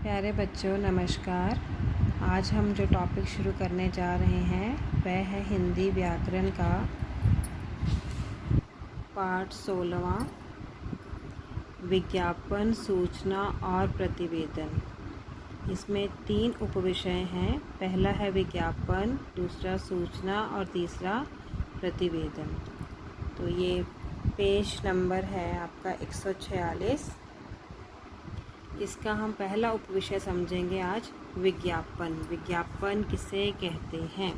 प्यारे बच्चों नमस्कार। आज हम जो टॉपिक शुरू करने जा रहे हैं वह है हिंदी व्याकरण का पाठ 16वां, विज्ञापन, सूचना और प्रतिवेदन। इसमें 3 उपविषय हैं। पहला है विज्ञापन, दूसरा सूचना और तीसरा प्रतिवेदन। तो ये पेज नंबर है आपका 146। इसका हम पहला उपविषय समझेंगे आज, विज्ञापन। विज्ञापन किसे कहते हैं?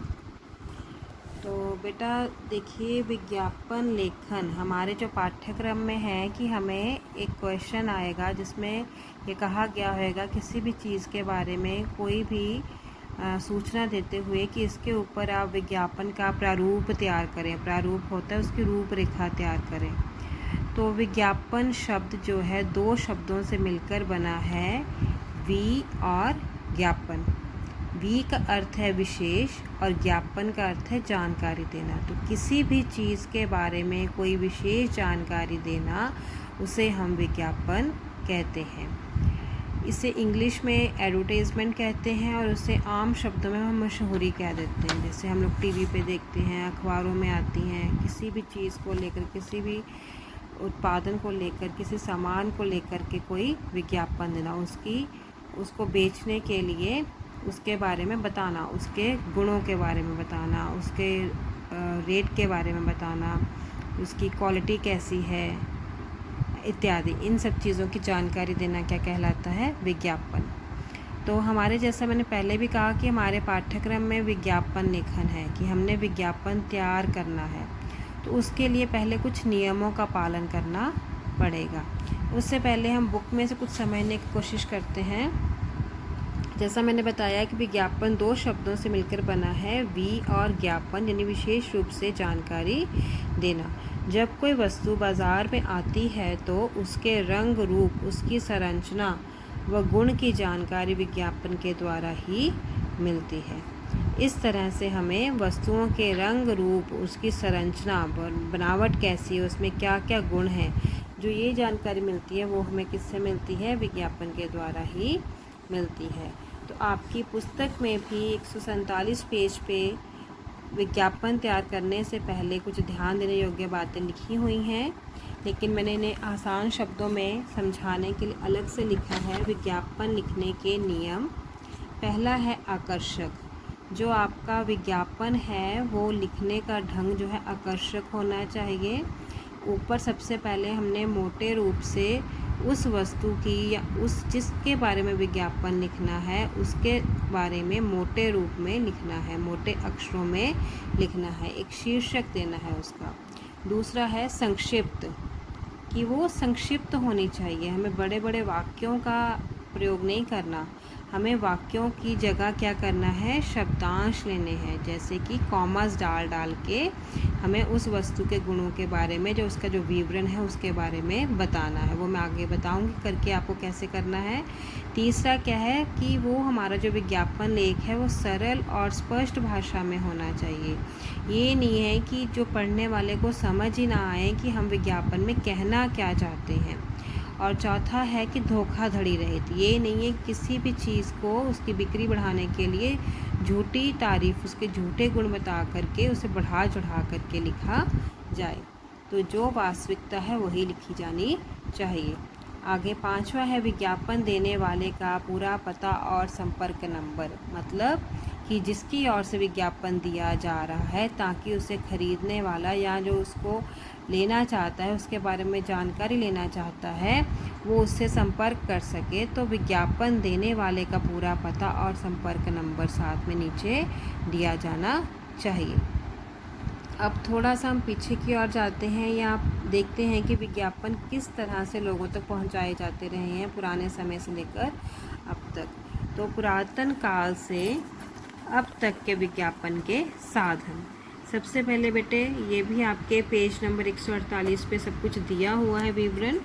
तो बेटा देखिए, विज्ञापन लेखन हमारे जो पाठ्यक्रम में है कि हमें एक क्वेश्चन आएगा जिसमें ये कहा गया होगा किसी भी चीज़ के बारे में कोई भी सूचना देते हुए कि इसके ऊपर आप विज्ञापन का प्रारूप तैयार करें। प्रारूप होता है उसकी रूपरेखा तैयार करें। तो विज्ञापन शब्द जो है 2 शब्दों से मिलकर बना है, वि और ज्ञापन। वि का अर्थ है विशेष और ज्ञापन का अर्थ है जानकारी देना। तो किसी भी चीज़ के बारे में कोई विशेष जानकारी देना उसे हम विज्ञापन कहते हैं। इसे इंग्लिश में एडवर्टाइजमेंट कहते हैं और उसे आम शब्दों में हम मशहूरी कह देते हैं। जैसे हम लोग टीवी पे देखते हैं, अखबारों में आती हैं, किसी भी चीज़ को लेकर, किसी भी उत्पादन को लेकर, किसी सामान को लेकर के कोई विज्ञापन देना, उसको बेचने के लिए उसके बारे में बताना, उसके गुणों के बारे में बताना, उसके रेट के बारे में बताना, उसकी क्वालिटी कैसी है इत्यादि। इन सब चीज़ों की जानकारी देना क्या कहलाता है? विज्ञापन। तो हमारे जैसा मैंने पहले भी कहा कि हमारे पाठ्यक्रम में विज्ञापन लेखन है कि हमने विज्ञापन तैयार करना है। तो उसके लिए पहले कुछ नियमों का पालन करना पड़ेगा। उससे पहले हम बुक में से कुछ समझने की कोशिश करते हैं। जैसा मैंने बताया कि विज्ञापन 2 शब्दों से मिलकर बना है, वि और ज्ञापन, यानी विशेष रूप से जानकारी देना। जब कोई वस्तु बाज़ार में आती है तो उसके रंग रूप, उसकी संरचना व गुण की जानकारी विज्ञापन के द्वारा ही मिलती है। इस तरह से हमें वस्तुओं के रंग रूप, उसकी संरचना, बनावट कैसी है, उसमें क्या क्या गुण हैं, जो ये जानकारी मिलती है वो हमें किससे मिलती है? विज्ञापन के द्वारा ही मिलती है। तो आपकी पुस्तक में भी 147 पेज पे विज्ञापन तैयार करने से पहले कुछ ध्यान देने योग्य बातें लिखी हुई हैं, लेकिन मैंने इन्हें आसान शब्दों में समझाने के लिए अलग से लिखा है। विज्ञापन लिखने के नियम। पहला है आकर्षक। जो आपका विज्ञापन है वो लिखने का ढंग जो है आकर्षक होना चाहिए। ऊपर सबसे पहले हमने मोटे रूप से उस वस्तु की या उस जिसके बारे में विज्ञापन लिखना है उसके बारे में मोटे रूप में लिखना है, मोटे अक्षरों में लिखना है, एक शीर्षक देना है उसका। दूसरा है संक्षिप्त, कि वो संक्षिप्त होनी चाहिए। हमें बड़े बड़े वाक्यों का प्रयोग नहीं करना। हमें वाक्यों की जगह क्या करना है? शब्दांश लेने हैं। जैसे कि कॉमास डाल के हमें उस वस्तु के गुणों के बारे में, जो उसका जो विवरण है उसके बारे में बताना है। वो मैं आगे बताऊंगी करके आपको कैसे करना है। तीसरा क्या है कि वो हमारा जो विज्ञापन लेख है वो सरल और स्पष्ट भाषा में होना चाहिए। ये नहीं है कि जो पढ़ने वाले को समझ ही ना आए कि हम विज्ञापन में कहना क्या चाहते हैं। और चौथा है कि धोखाधड़ी रहित। ये नहीं है किसी भी चीज़ को उसकी बिक्री बढ़ाने के लिए झूठी तारीफ़, उसके झूठे गुण बता करके उसे बढ़ा चढ़ा करके लिखा जाए। तो जो वास्तविकता है वही लिखी जानी चाहिए। आगे 5वां है विज्ञापन देने वाले का पूरा पता और संपर्क नंबर। मतलब कि जिसकी ओर से विज्ञापन दिया जा रहा है, ताकि उसे खरीदने वाला या जो उसको लेना चाहता है, उसके बारे में जानकारी लेना चाहता है, वो उससे संपर्क कर सके। तो विज्ञापन देने वाले का पूरा पता और संपर्क नंबर साथ में नीचे दिया जाना चाहिए। अब थोड़ा सा हम पीछे की ओर जाते हैं या देखते हैं कि विज्ञापन किस तरह से लोगों तक पहुंचाए जाते रहे हैं पुराने समय से लेकर अब तक। तो पुरातन काल से अब तक के विज्ञापन के साधन। सबसे पहले बेटे ये भी आपके पेज नंबर 148 पे सब कुछ दिया हुआ है विवरण।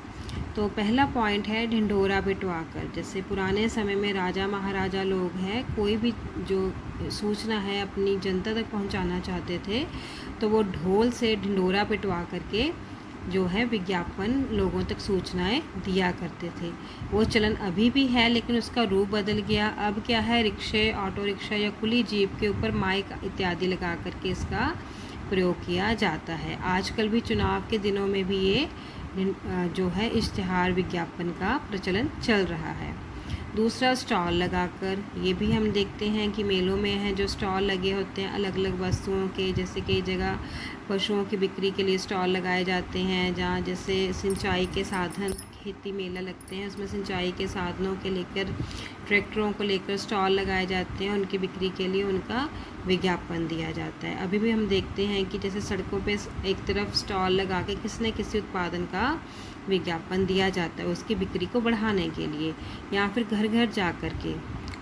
तो पहला पॉइंट है ढिंढोरा पिटवाकर। जैसे पुराने समय में राजा महाराजा लोग हैं, कोई भी जो सूचना है अपनी जनता तक पहुंचाना चाहते थे तो वो ढोल से ढिंढोरा पिटवा करके जो है विज्ञापन लोगों तक सूचनाएं दिया करते थे। वो चलन अभी भी है, लेकिन उसका रूप बदल गया। अब क्या है, रिक्शे, ऑटो रिक्शा या खुली जीप के ऊपर माइक इत्यादि लगा करके इसका प्रयोग किया जाता है। आजकल भी चुनाव के दिनों में भी ये जो है इश्तिहार विज्ञापन का प्रचलन चल रहा है। दूसरा, स्टॉल लगाकर, ये भी हम देखते हैं कि मेलों में हैं जो स्टॉल लगे होते हैं अलग अलग वस्तुओं के, जैसे कई जगह पशुओं की बिक्री के लिए स्टॉल लगाए जाते हैं, जहाँ जैसे सिंचाई के साधन, खेती मेला लगते हैं, उसमें सिंचाई के साधनों के लेकर, ट्रैक्टरों को लेकर स्टॉल लगाए जाते हैं, उनकी बिक्री के लिए उनका विज्ञापन दिया जाता है। अभी भी हम देखते हैं कि जैसे सड़कों पे एक तरफ स्टॉल लगा के किसी न किसी उत्पादन का विज्ञापन दिया जाता है उसकी बिक्री को बढ़ाने के लिए, या फिर घर घर जा कर के।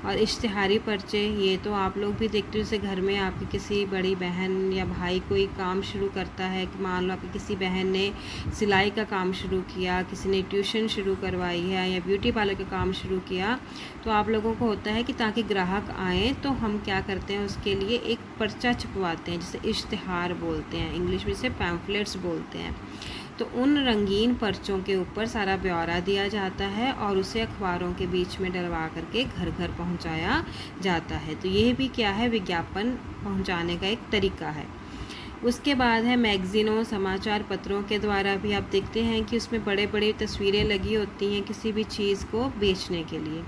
और इश्तिहारी पर्चे, ये तो आप लोग भी देखते हो, जैसे घर में आपकी किसी बड़ी बहन या भाई कोई काम शुरू करता है, कि मान लो आपकी किसी बहन ने सिलाई का काम शुरू किया, किसी ने ट्यूशन शुरू करवाई है या ब्यूटी पार्लर का काम शुरू किया, तो आप लोगों को होता है कि ताकि ग्राहक आएँ तो हम क्या करते हैं, उसके लिए एक पर्चा छपवाते हैं, जिसे इश्तिहार बोलते हैं, इंग्लिश में इसे पैम्फलेट्स बोलते हैं। तो उन रंगीन पर्चों के ऊपर सारा ब्यौरा दिया जाता है और उसे अखबारों के बीच में डलवा करके घर घर पहुंचाया जाता है। तो ये भी क्या है, विज्ञापन पहुंचाने का एक तरीका है। उसके बाद है मैगज़ीनों, समाचार पत्रों के द्वारा भी आप देखते हैं कि उसमें बड़े बड़े तस्वीरें लगी होती हैं किसी भी चीज़ को बेचने के लिए।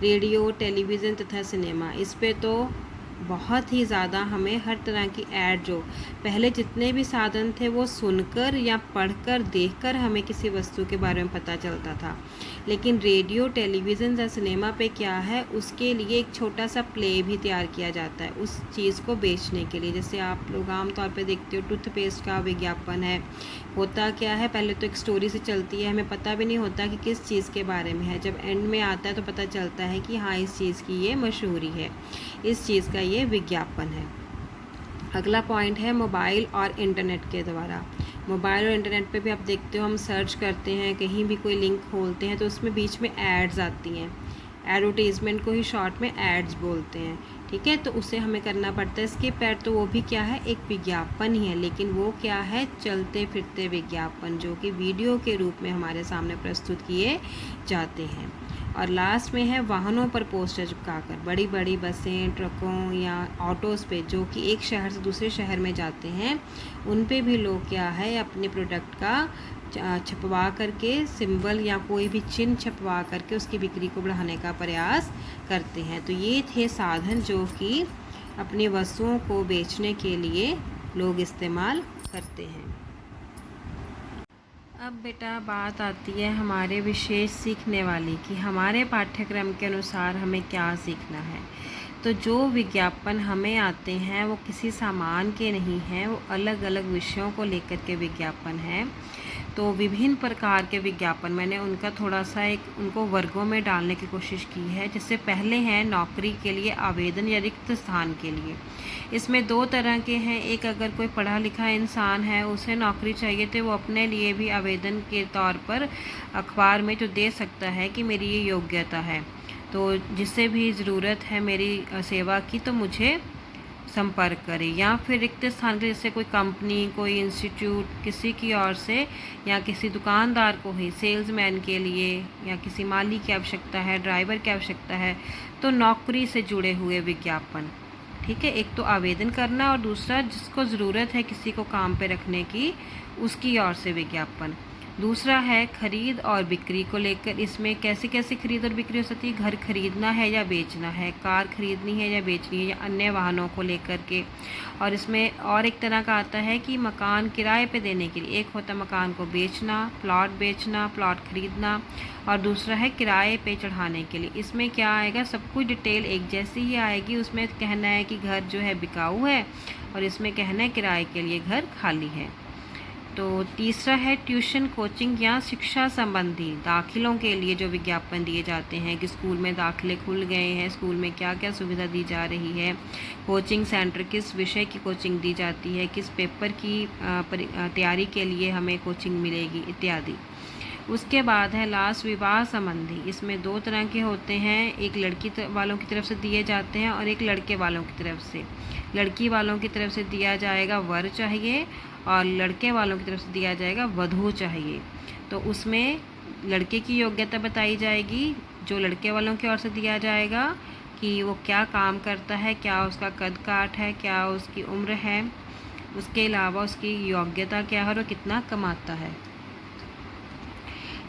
रेडियो, टेलीविज़न तथा सिनेमा, इस पे तो बहुत ही ज़्यादा हमें हर तरह की ऐड, जो पहले जितने भी साधन थे वो सुनकर या पढ़कर, देखकर हमें किसी वस्तु के बारे में पता चलता था, लेकिन रेडियो, टेलीविज़न या सिनेमा पे क्या है, उसके लिए एक छोटा सा प्ले भी तैयार किया जाता है उस चीज़ को बेचने के लिए। जैसे आप लोग आमतौर पे देखते हो टूथपेस्ट का विज्ञापन है, होता क्या है, पहले तो एक स्टोरी से चलती है, हमें पता भी नहीं होता कि किस चीज़ के बारे में है, जब एंड में आता है तो पता चलता है कि हाँ इस चीज़ की ये मशहूरी है, इस चीज़ का ये विज्ञापन है। अगला पॉइंट है मोबाइल और इंटरनेट के द्वारा। मोबाइल और इंटरनेट पे भी आप देखते हो, हम सर्च करते हैं, कहीं भी कोई लिंक खोलते हैं तो उसमें बीच में एड्स आती हैं, एडवर्टीज़मेंट को ही शॉर्ट में एड्स बोलते हैं, ठीक है। तो उसे हमें करना पड़ता है स्किप ऐड, तो वो भी क्या है, एक विज्ञापन ही है, लेकिन वो क्या है, चलते फिरते विज्ञापन, जो कि वीडियो के रूप में हमारे सामने प्रस्तुत किए जाते हैं। और लास्ट में है वाहनों पर पोस्टर चिपकाकर, बड़ी बड़ी बसें, ट्रकों या ऑटोज़ पे जो कि एक शहर से दूसरे शहर में जाते हैं, उन पे भी लोग क्या है अपने प्रोडक्ट का छपवा करके, सिंबल या कोई भी चिन्ह छपवा करके उसकी बिक्री को बढ़ाने का प्रयास करते हैं। तो ये थे साधन जो कि अपनी वस्तुओं को बेचने के लिए लोग इस्तेमाल करते हैं। अब बेटा बात आती है हमारे विशेष सीखने वाली, कि हमारे पाठ्यक्रम के अनुसार हमें क्या सीखना है। तो जो विज्ञापन हमें आते हैं वो किसी सामान के नहीं हैं, वो अलग अलग विषयों को लेकर के विज्ञापन हैं। तो विभिन्न प्रकार के विज्ञापन, मैंने उनका थोड़ा सा उनको वर्गों में डालने की कोशिश की है। जैसे पहले हैं नौकरी के लिए आवेदन या रिक्त स्थान के लिए। इसमें दो तरह के हैं, एक अगर कोई पढ़ा लिखा इंसान है, उसे नौकरी चाहिए, तो वो अपने लिए भी आवेदन के तौर पर अखबार में जो दे सकता है कि मेरी ये योग्यता है, तो जिसे भी ज़रूरत है मेरी सेवा की तो मुझे संपर्क करें। या फिर रिक्त स्थान के, जैसे कोई कंपनी, कोई इंस्टीट्यूट, किसी की ओर से या किसी दुकानदार को ही सेल्समैन के लिए या किसी माली की आवश्यकता है, ड्राइवर की आवश्यकता है, तो नौकरी से जुड़े हुए विज्ञापन, ठीक है। एक तो आवेदन करना और दूसरा जिसको ज़रूरत है किसी को काम पे रखने की, उसकी ओर से विज्ञापन। दूसरा है खरीद और बिक्री को लेकर, इसमें कैसे कैसे खरीद और बिक्री हो सकती है, घर खरीदना है या बेचना है, कार खरीदनी है या बेचनी है, या अन्य वाहनों को लेकर के। और इसमें और एक तरह का आता है कि मकान किराए पे देने के लिए, एक होता है मकान को बेचना, प्लॉट खरीदना, और दूसरा है किराए पे चढ़ाने के लिए। इसमें क्या आएगा, सब कुछ डिटेल एक जैसी ही आएगी। उसमें कहना है कि घर जो है बिकाऊ है और इसमें कहना है किराए के लिए घर खाली है। तो तीसरा है ट्यूशन, कोचिंग या शिक्षा संबंधी दाखिलों के लिए जो विज्ञापन दिए जाते हैं कि स्कूल में दाखिले खुल गए हैं, स्कूल में क्या क्या सुविधा दी जा रही है, कोचिंग सेंटर किस विषय की कोचिंग दी जाती है, किस पेपर की तैयारी के लिए हमें कोचिंग मिलेगी इत्यादि। उसके बाद है लास्ट विवाह संबंधी। इसमें 2 तरह के होते हैं, एक लड़की वालों की तरफ से दिए जाते हैं और एक लड़के वालों की तरफ से। लड़की वालों की तरफ से दिया जाएगा वर चाहिए और लड़के वालों की तरफ से दिया जाएगा वधू चाहिए। तो उसमें लड़के की योग्यता बताई जाएगी, जो लड़के वालों की ओर से दिया जाएगा कि वो क्या काम करता है, क्या उसका कद काठ है, क्या उसकी उम्र है, उसके अलावा उसकी योग्यता क्या है और वो कितना कमाता है।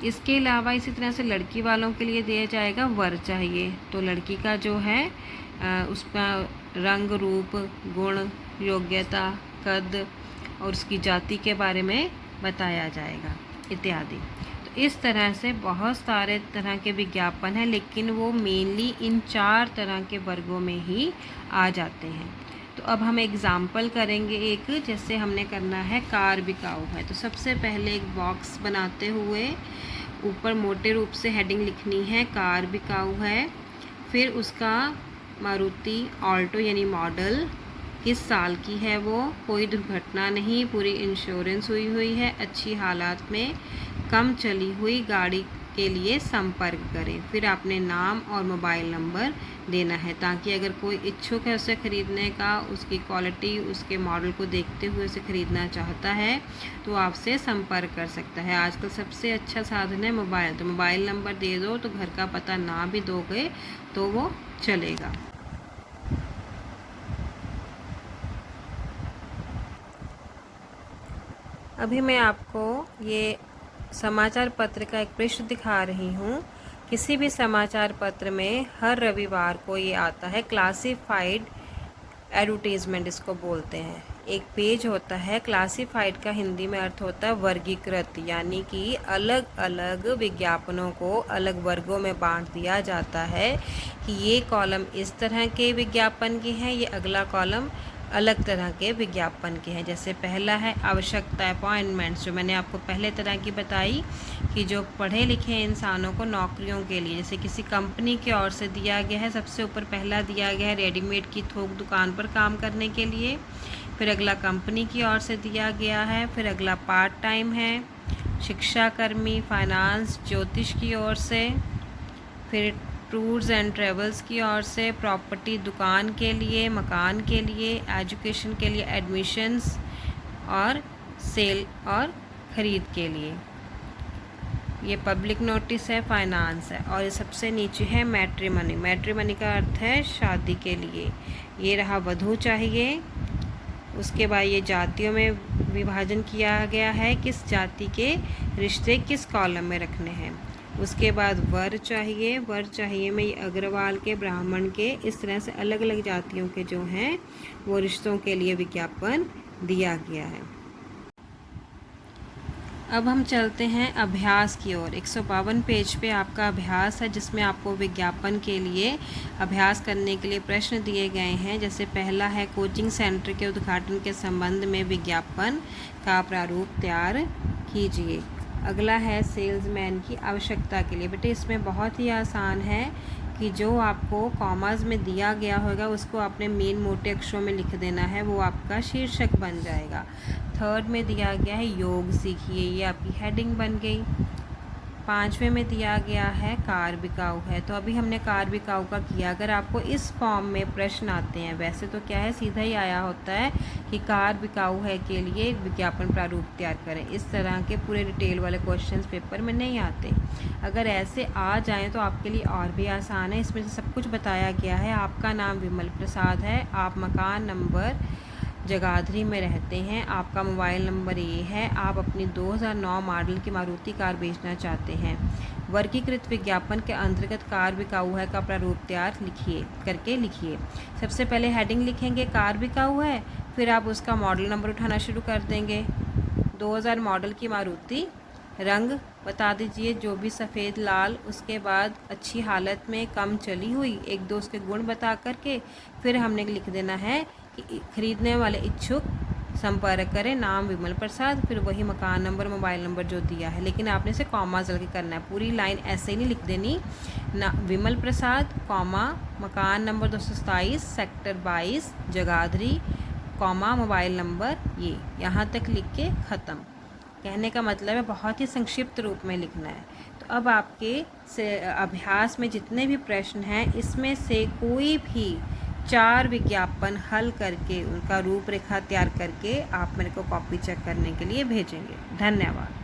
इसके अलावा इसी तरह से लड़की वालों के लिए दिया जाएगा वर चाहिए। तो लड़की का जो है उसका रंग, रूप, गुण, योग्यता, कद और उसकी जाति के बारे में बताया जाएगा इत्यादि। तो इस तरह से बहुत सारे तरह के विज्ञापन हैं, लेकिन वो मेनली इन 4 तरह के वर्गों में ही आ जाते हैं। तो अब हम एग्ज़ाम्पल करेंगे एक, जैसे हमने करना है कार बिकाऊ है। तो सबसे पहले एक बॉक्स बनाते हुए ऊपर मोटे रूप से हेडिंग लिखनी है कार बिकाऊ है। फिर उसका मारुति ऑल्टो यानी मॉडल, किस साल की है वो, कोई दुर्घटना नहीं, पूरी इंश्योरेंस हुई है, अच्छी हालात में, कम चली हुई गाड़ी के लिए संपर्क करें। फिर आपने नाम और मोबाइल नंबर देना है ताकि अगर कोई इच्छुक है उसे ख़रीदने का, उसकी क्वालिटी, उसके मॉडल को देखते हुए उसे ख़रीदना चाहता है तो आपसे संपर्क कर सकता है। आजकल सबसे अच्छा साधन है मोबाइल, तो मोबाइल नंबर दे दो, तो घर का पता ना भी दोगे तो वो चलेगा। अभी मैं आपको ये समाचार पत्र का एक पृष्ठ दिखा रही हूँ। किसी भी समाचार पत्र में हर रविवार को ये आता है, क्लासिफाइड एडवर्टीज़मेंट इसको बोलते हैं। एक पेज होता है, क्लासिफाइड का हिंदी में अर्थ होता है वर्गीकृत, यानी कि अलग अलग विज्ञापनों को अलग वर्गों में बांट दिया जाता है कि ये कॉलम इस तरह के विज्ञापन की है, ये अगला कॉलम अलग तरह के विज्ञापन के हैं। जैसे पहला है आवश्यकता, अपॉइंटमेंट्स, जो मैंने आपको पहले तरह की बताई कि जो पढ़े लिखे इंसानों को नौकरियों के लिए, जैसे किसी कंपनी की ओर से दिया गया है। सबसे ऊपर पहला दिया गया है रेडीमेड की थोक दुकान पर काम करने के लिए। फिर अगला कंपनी की ओर से दिया गया है। फिर अगला पार्ट टाइम है, शिक्षाकर्मी, फाइनेंस, ज्योतिष की ओर से। फिर टूर्स एंड ट्रेवल्स की ओर से, प्रॉपर्टी, दुकान के लिए, मकान के लिए, एजुकेशन के लिए, एडमिशन्स और सेल और ख़रीद के लिए। ये पब्लिक नोटिस है, फाइनेंस है। और ये सबसे नीचे है मैट्रिमनी। मैट्रिमनी का अर्थ है शादी के लिए। ये रहा वधू चाहिए। उसके बाद ये जातियों में विभाजन किया गया है, किस जाति के रिश्ते किस कॉलम में रखने हैं। उसके बाद वर चाहिए। वर चाहिए में ये अग्रवाल के, ब्राह्मण के, इस तरह से अलग अलग जातियों के जो हैं वो रिश्तों के लिए विज्ञापन दिया गया है। अब हम चलते हैं अभ्यास की ओर। 152 पेज पे आपका अभ्यास है, जिसमें आपको विज्ञापन के लिए अभ्यास करने के लिए प्रश्न दिए गए हैं। जैसे पहला है कोचिंग सेंटर के उद्घाटन के संबंध में विज्ञापन का प्रारूप तैयार कीजिए। अगला है सेल्समैन की आवश्यकता के लिए। बेटे इसमें बहुत ही आसान है कि जो आपको कॉमास में दिया गया होगा उसको आपने मेन मोटे अक्षरों में लिख देना है, वो आपका शीर्षक बन जाएगा। थर्ड में दिया गया है योग सीखिए, ये आपकी हेडिंग बन गई। 5वें में दिया गया है कार बिकाऊ है। तो अभी हमने कार बिकाऊ का किया। अगर आपको इस फॉर्म में प्रश्न आते हैं, वैसे तो क्या है सीधा ही आया होता है कि कार बिकाऊ है के लिए विज्ञापन प्रारूप तैयार करें, इस तरह के पूरे डिटेल वाले क्वेश्चंस पेपर में नहीं आते। अगर ऐसे आ जाएं तो आपके लिए और भी आसान है। इसमें से सब कुछ बताया गया है। आपका नाम विमल प्रसाद है, आप मकान नंबर जगाधरी में रहते हैं, आपका मोबाइल नंबर ये है, आप अपनी 2009 मॉडल की मारुति कार बेचना चाहते हैं। वर्गीकृत विज्ञापन के अंतर्गत कार बिकाऊ है का प्रारूप तैयार लिखिए। सबसे पहले हेडिंग लिखेंगे कार बिकाऊ है, फिर आप उसका मॉडल नंबर उठाना शुरू कर देंगे। 2000 मॉडल की मारुति, रंग बता दीजिए जो भी सफ़ेद लाल, उसके बाद अच्छी हालत में, कम चली हुई, एक दो उसके गुण बता करके फिर हमने लिख देना है कि खरीदने वाले इच्छुक संपर्क करें, नाम विमल प्रसाद, फिर वही मकान नंबर, मोबाइल नंबर जो दिया है। लेकिन आपने इसे कॉमा जल के करना है, पूरी लाइन ऐसे ही नहीं लिख देनी ना। विमल प्रसाद कॉमा मकान number 227 sector 22 Jagadhri comma mobile number, ये यहाँ तक लिख के ख़त्म। कहने का मतलब है बहुत ही संक्षिप्त रूप में लिखना है। तो अब आपके से अभ्यास में जितने भी प्रश्न हैं इसमें से कोई भी 4 विज्ञापन हल करके उनका रूपरेखा तैयार करके आप मेरे को कॉपी चेक करने के लिए भेजेंगे। धन्यवाद।